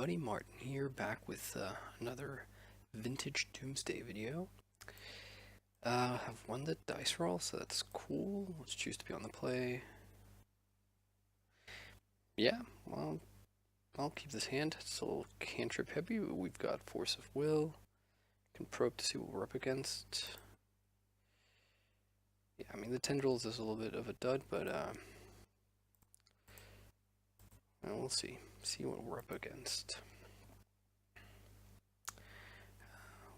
everybody, Martin here, back with another vintage Doomsday video. I've won the dice roll, so that's cool. Let's choose to be on the play. Yeah, well, I'll keep this hand. It's a little cantrip heavy, but we've got Force of Will. Can probe to see what we're up against. Yeah, I mean, the Tendrils is a little bit of a dud, but well, we'll see. See what we're up against.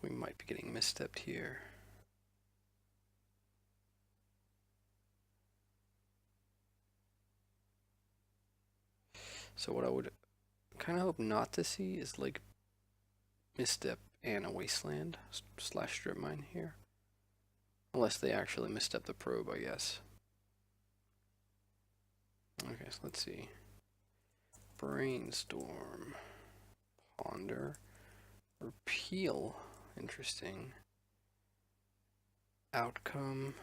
We might be getting misstepped here. So what I would kind of hope not to see is like misstep and a wasteland slash strip mine here. Unless they actually misstep the probe, I guess. Okay, so let's see. Brainstorm. Ponder. Repeal. Interesting. Outcome.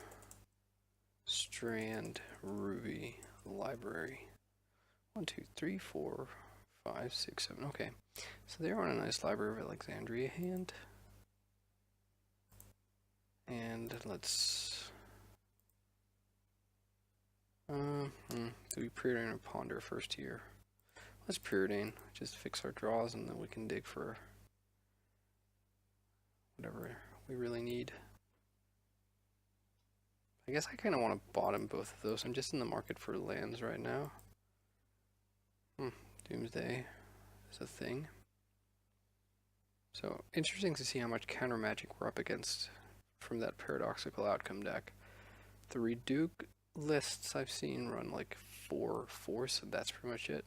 Strand. Ruby. Library. 1, 2, 3, 4, 5, 6, 7. Okay. So they're on a nice Library of Alexandria hand. And let's... do we preordain or ponder first here? Let's preordain. Just fix our draws and then we can dig for whatever we really need. I guess I kind of want to bottom both of those. I'm just in the market for lands right now. Doomsday is a thing. So, interesting to see how much counter magic we're up against from that Paradoxical Outcome deck. The Reduke lists I've seen run like 4/4, so that's pretty much it.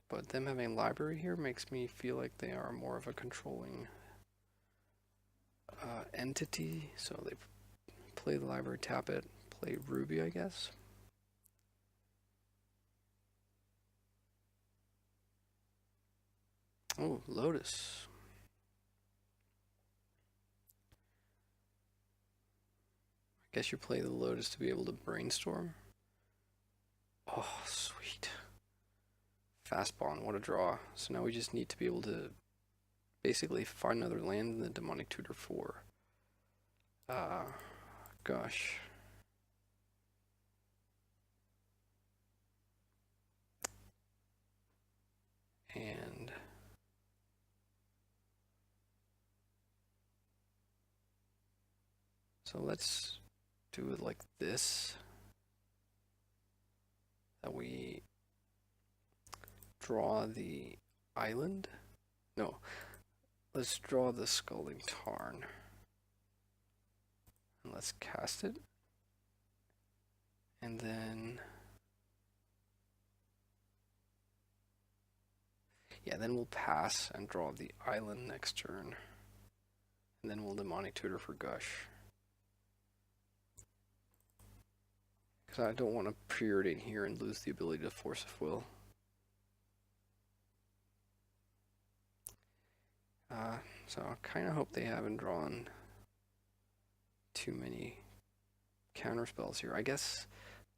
But them having library here makes me feel like they are more of a controlling entity. So they play the library, tap it, play Ruby, I guess. Oh, Lotus. I guess you play the Lotus to be able to brainstorm. Oh, sweet. Fastball, what a draw. So now we just need to be able to basically find another land in the Demonic Tutor 4. Gosh. And so let's do it like this. That we draw the island. No, let's draw the Scalding Tarn. And let's cast it. And then... yeah, then we'll pass and draw the island next turn. And then we'll Demonic Tutor for Gush. Because I don't want to preordain here and lose the ability to Force of Will. So I kind of hope they haven't drawn too many counter spells here. I guess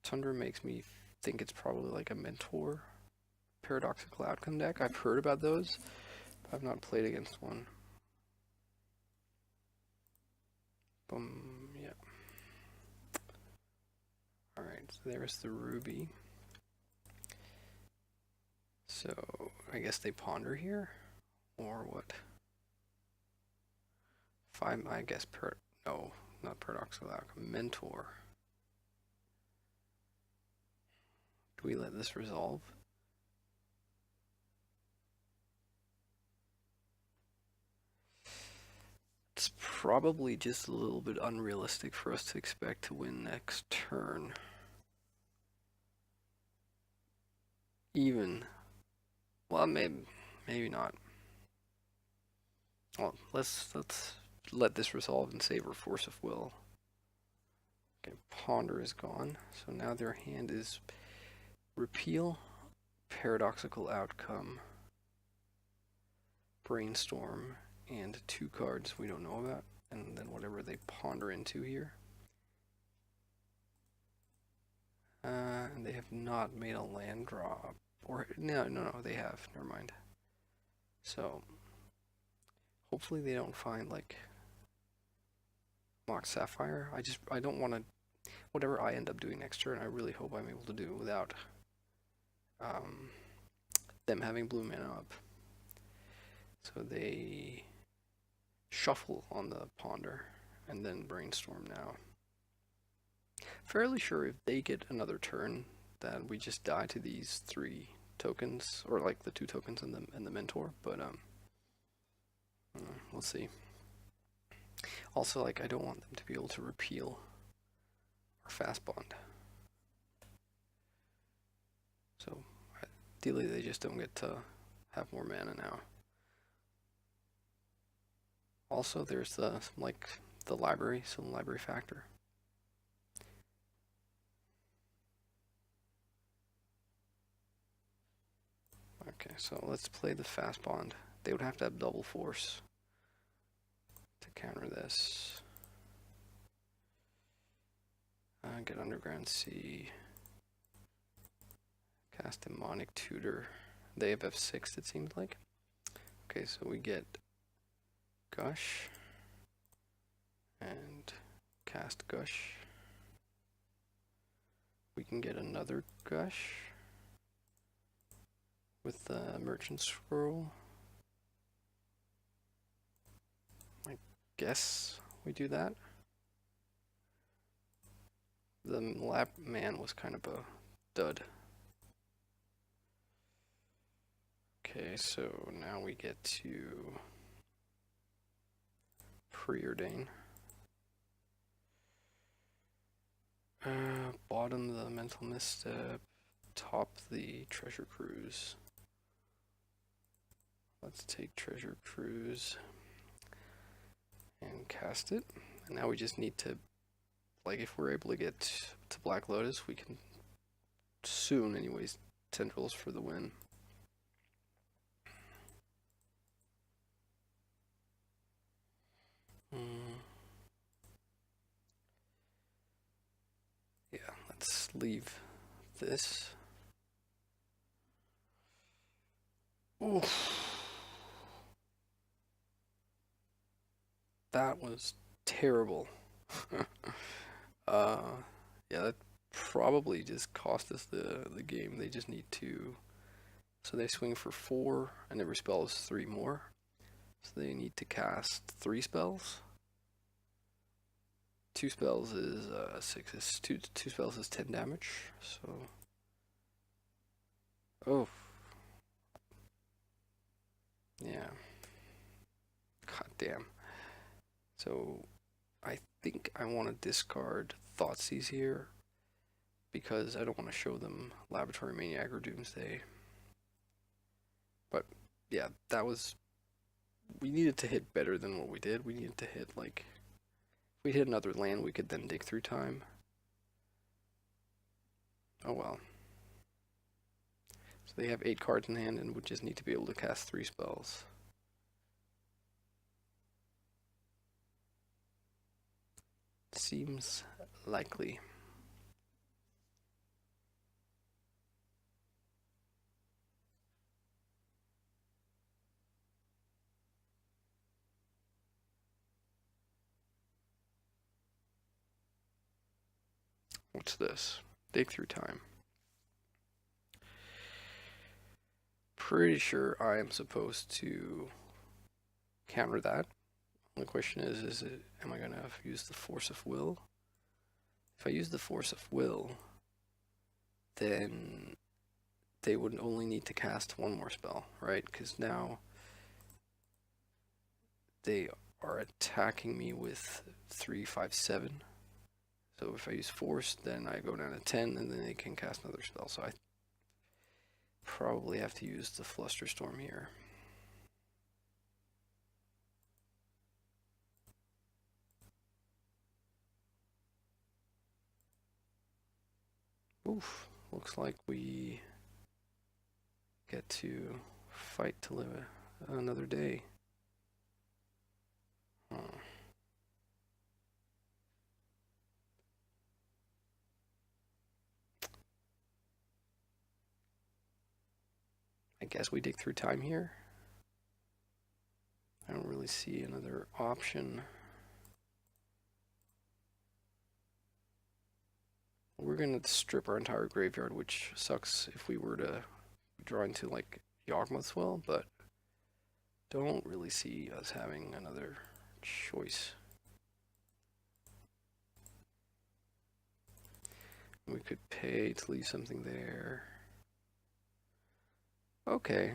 Tundra makes me think it's probably like a Mentor Paradoxical Outcome deck. I've heard about those, but I've not played against one. Boom, yeah. Alright, so there's the Ruby. So, I guess they ponder here? Or what? 5, I guess, no, not Paradoxical Outcome, Mentor. Do we let this resolve? It's probably just a little bit unrealistic for us to expect to win next turn. Even. Well, maybe not. Well, let's let this resolve and savor Force of Will. Okay, Ponder is gone. So now their hand is Repeal, Paradoxical Outcome, Brainstorm, and 2 cards we don't know about, and then whatever they ponder into here. And they have not made a land draw. Or no, they have. Never mind. So hopefully they don't find like Mock Sapphire. I don't want to, whatever I end up doing next turn, I really hope I'm able to do without um, them having blue mana up. So they shuffle on the Ponder and then Brainstorm now. Fairly sure if they get another turn that we just die to these 3 tokens, or like the 2 tokens and the Mentor, but we'll see. Also, like, I don't want them to be able to repeal our fast bond. So ideally they just don't get to have more mana now. Also, there's the library, so the library factor. Okay, so let's play the fast bond. They would have to have double force to counter this. Get Underground Sea. Cast Demonic Tutor. They have F6, it seems like. Okay, so we get Gush. And cast Gush. We can get another Gush with the Merchant Scroll. I guess we do that. The lab man was kind of a dud. Okay, so now we get to preordain. Bottom the mental misstep, top the treasure cruise. Let's take treasure cruise and cast it. And now we just need to, like, if we're able to get to Black Lotus, we can soon, anyways, tendrils for the win. Yeah, let's leave this. Oof. That was terrible. Yeah, that probably just cost us the game. They just need to, so they swing for 4, and every spell is 3 more. So they need to cast 3 spells. 2 spells is 6. Is two spells is 10 damage. So, oh, yeah. God damn. So I think I want to discard Thoughtseize here because I don't want to show them Laboratory Maniac or Doomsday. But yeah, that was, we needed to hit better than what we did. We needed to hit, like, if we hit another land, we could then dig through time. Oh well. So they have 8 cards in hand and would just need to be able to cast 3 spells. Seems likely. What's this? Dig through time. Pretty sure I am supposed to counter that. The question is it, am I going to use the Force of Will? If I use the Force of Will, then they would only need to cast 1 more spell, right? Because now they are attacking me with 3, 5, 7. So if I use Force, then I go down to 10, and then they can cast another spell. So I probably have to use the Flusterstorm here. Oof, looks like we get to fight to live another day. I guess we dig through time here. really see another option. We're going to strip our entire graveyard, which sucks if we were to draw into like Yawgmoth's Well, but don't really see us having another choice. We could pay to leave something there. Okay.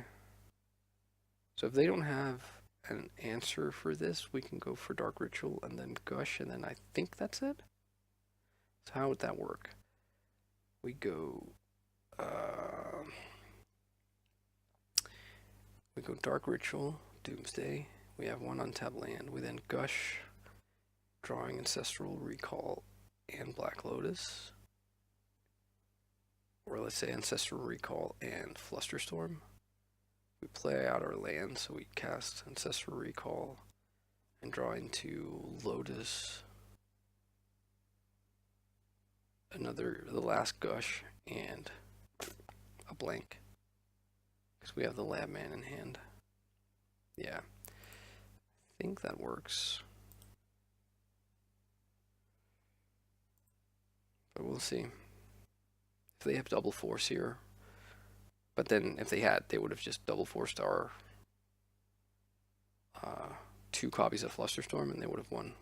So if they don't have an answer for this, we can go for Dark Ritual and then Gush, and then I think that's it. So how would that work? We go Dark Ritual, Doomsday. We have one untapped land. We then Gush, drawing Ancestral Recall and Black Lotus. Or let's say Ancestral Recall and Flusterstorm. We play out our land, so we cast Ancestral Recall and draw into Lotus. The last Gush, and a blank. Because we have the Lab Man in hand. Yeah. I think that works. But we'll see. If they have double force here. But then if they had, they would have just double forced our 2 copies of Flusterstorm and they would have won.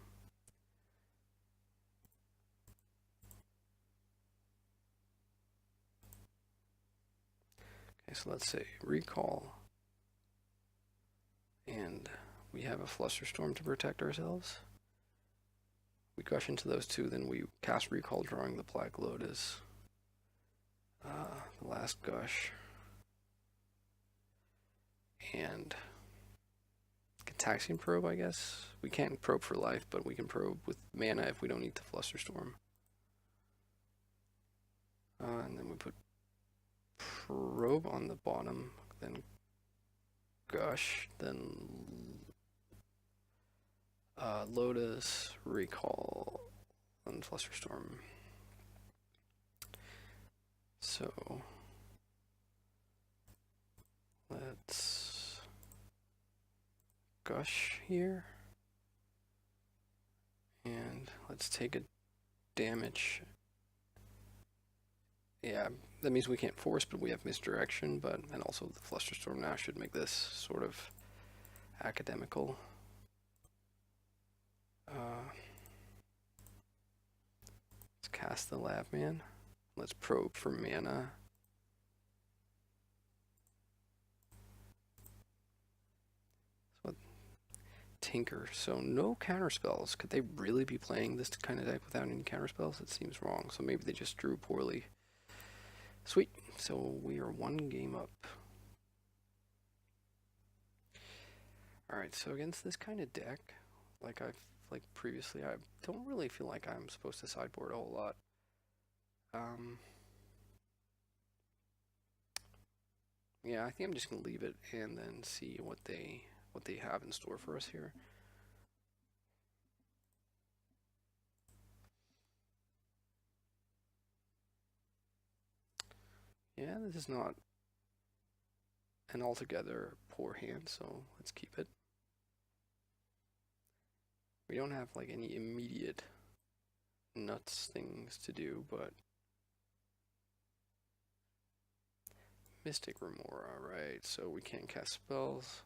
Okay, so let's say Recall. And we have a Flusterstorm to protect ourselves. We Gush into those 2, then we cast Recall, drawing the Black Lotus. The last Gush. And Gitaxian Probe, I guess. We can't probe for life, but we can probe with mana if we don't need the Flusterstorm. And then we put Probe on the bottom, then Gush, then Lotus, Recall, and Flusterstorm. So let's Gush here. And let's take a damage. Yeah, that means we can't force, but we have misdirection, and also the Flusterstorm now should make this sort of academical. Let's cast the Lab Man. Let's probe for mana. Tinker, so no counter spells. Could they really be playing this kind of deck without any counter spells? It seems wrong, so maybe they just drew poorly. Sweet, so we are 1 game up. Alright, so against this kind of deck, like previously, I don't really feel like I'm supposed to sideboard a whole lot. Yeah, I think I'm just gonna leave it and then see what they have in store for us here. Yeah, this is not an altogether poor hand, so let's keep it. We don't have like any immediate nuts things to do, but Mystic Remora, right? So we can't cast spells.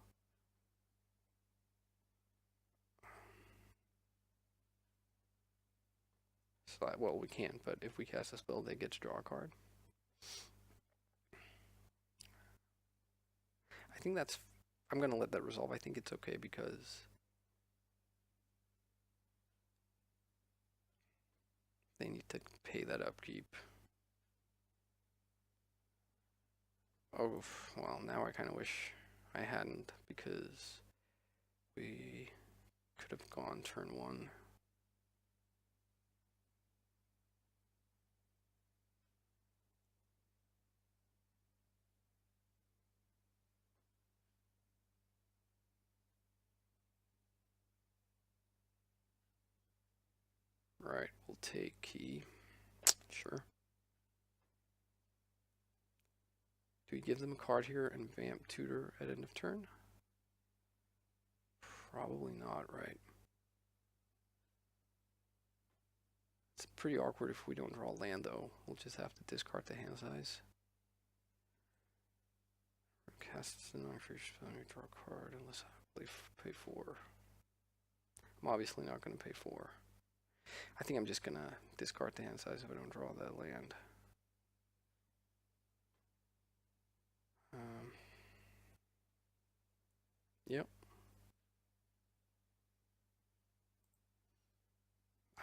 So, well, we can't, but if we cast a spell, they get to draw a card. I think that's... I'm going to let that resolve. I think it's okay because they need to pay that upkeep. Oh, well, now I kind of wish I hadn't, because we could have gone turn 1. Right, we'll take key. Sure. Do we give them a card here and vamp tutor at end of turn? Probably not, right? It's pretty awkward if we don't draw land, though. We'll just have to discard the hand size. Cast the non-creature spell, you draw a card unless I pay 4. I'm obviously not going to pay 4. I think I'm just going to discard the hand size if I don't draw that land. Yep.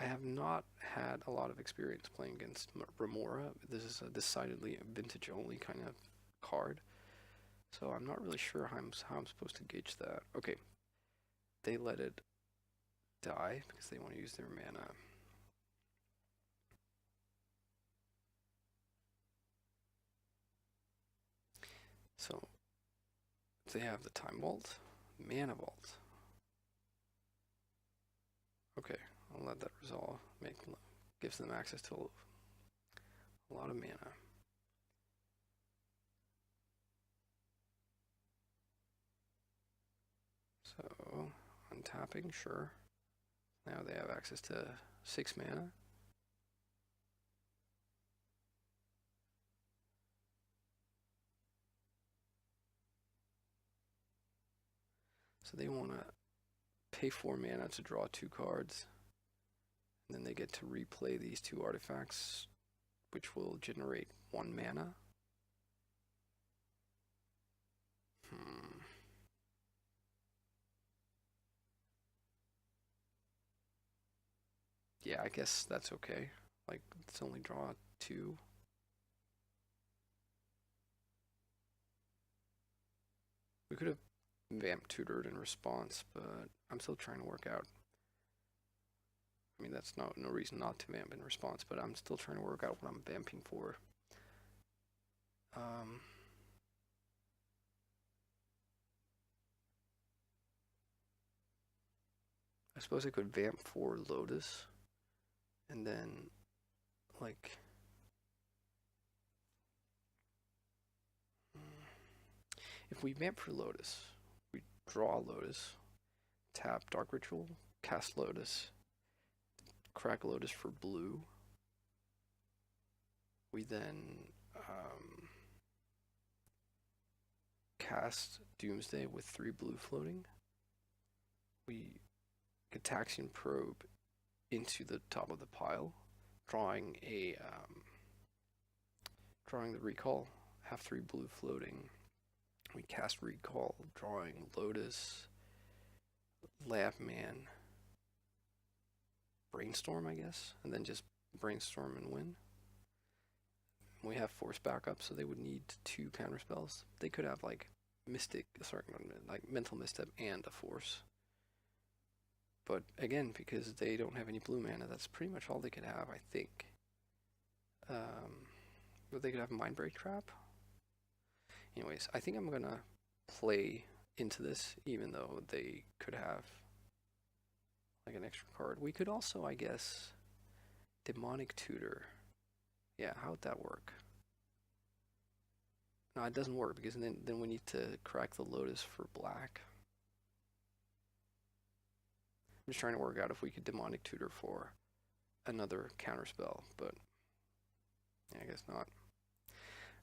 I have not had a lot of experience playing against Remora. This is a decidedly vintage only kind of card. So I'm not really sure how I'm supposed to gauge that. Okay. They let it die because they want to use their mana. So they have the Time Vault, Mana Vault. Okay, I'll let that resolve. Gives them access to a lot of mana. So untapping, sure. Now they have access to 6 mana. So they want to pay 4 mana to draw 2 cards. And then they get to replay these 2 artifacts, which will generate 1 mana. Yeah, I guess that's okay. Like, let's only draw 2. We could have vamp tutored in response, but I'm still trying to work out. I mean, that's no reason not to vamp in response, but I'm still trying to work out what I'm vamping for. I suppose I could vamp for Lotus, and then, like, if we vamp for Lotus, we draw Lotus, tap Dark Ritual, cast Lotus, crack Lotus for blue. We then cast Doomsday with 3 blue floating. We Gataxian Probe into the top of the pile, drawing the Recall, have 3 blue floating. We cast Recall, drawing Lotus, Labman, Brainstorm, I guess, and then just Brainstorm and win. We have Force backup, so they would need 2 counter spells. They could have like Mental Misstep and a Force. But again, because they don't have any blue mana, that's pretty much all they could have, I think. But they could have Mindbreak Trap. Anyways, I think I'm gonna play into this, even though they could have like an extra card. We could also, I guess, Demonic Tutor. Yeah, how would that work? No, it doesn't work because then we need to crack the Lotus for black. I'm just trying to work out if we could Demonic Tutor for another counterspell, but yeah, I guess not.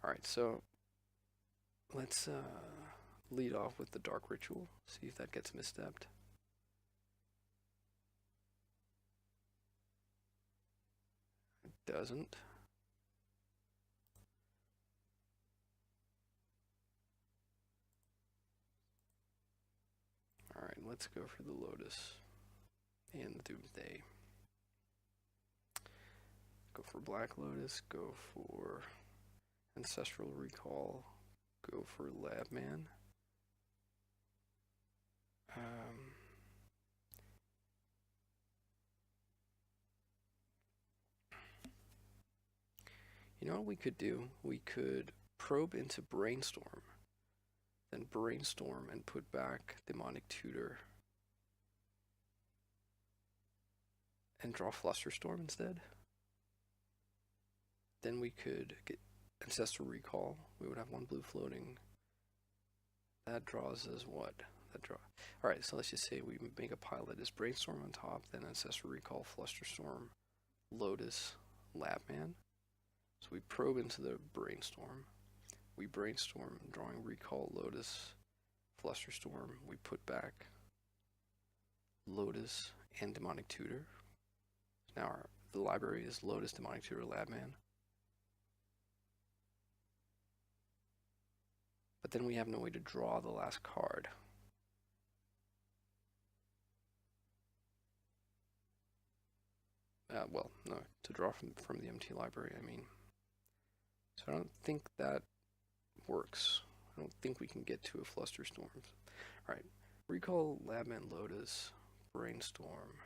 Alright, so let's lead off with the Dark Ritual, see if that gets misstepped. It doesn't. Alright, let's go for the Lotus and the Doomsday. Go for Black Lotus, go for Ancestral Recall, go for Labman. You know what we could do? We could probe into Brainstorm, then Brainstorm and put back Demonic Tutor, and draw Flusterstorm instead. Then we could get Ancestral Recall. We would have 1 blue floating. That draws us what? that draw. All right, so let's just say we make a pile that is Brainstorm on top, then Ancestor Recall, Flusterstorm, Lotus, Labman. So we probe into the Brainstorm. We brainstorm, drawing Recall, Lotus, Flusterstorm. We put back Lotus and Demonic Tutor. Now the library is Lotus, Demonic Tutor, Labman. But then we have no way to draw the last card. Well, no, to draw from the empty library, I mean. So I don't think that works. I don't think we can get to a Flusterstorm. Alright, Recall, Labman, Lotus, Brainstorm.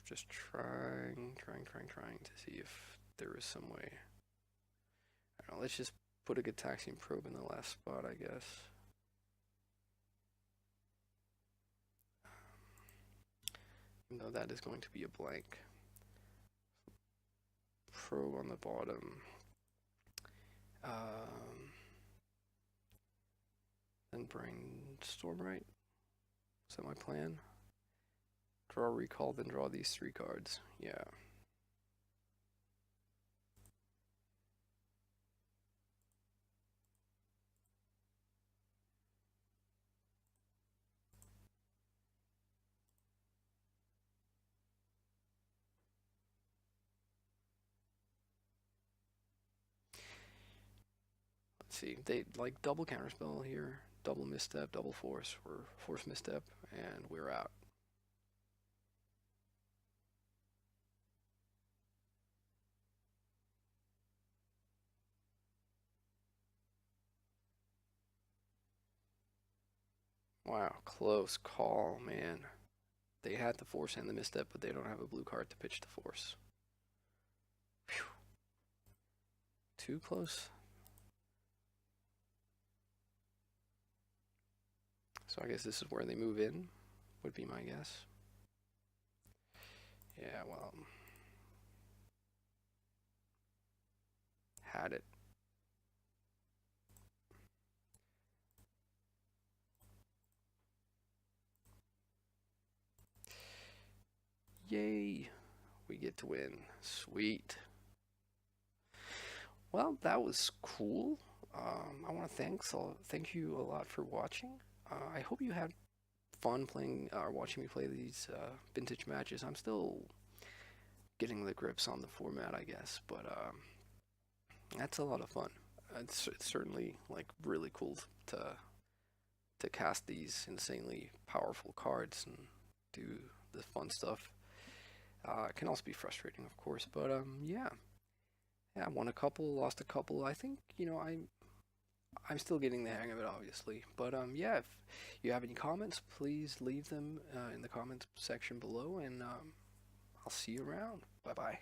Just trying to see if there is some way. I don't know, let's just put a Gataxian Probe in the last spot, I guess. Even though that is going to be a blank. Probe on the bottom. Then Brainstorm, right? Is that my plan? Draw Recall, then draw these 3 cards. Yeah. Let's see. They like double counterspell here, double misstep, double force, or force misstep, and we're out. Wow, close call, man. They had the force and the misstep, but they don't have a blue card to pitch the force. Whew. Too close. So I guess this is where they move in, would be my guess. Yeah, well, had it. Yay, we get to win. Sweet. Well, that was cool. I want to thank you a lot for watching. I hope you had fun playing or watching me play these vintage matches. I'm still getting the grips on the format, I guess, but that's a lot of fun. It's certainly like really cool to cast these insanely powerful cards and do the fun stuff. It can also be frustrating, of course, but yeah, I won a couple, lost a couple. I think I'm still getting the hang of it, obviously. But yeah, if you have any comments, please leave them in the comments section below, and I'll see you around. Bye bye.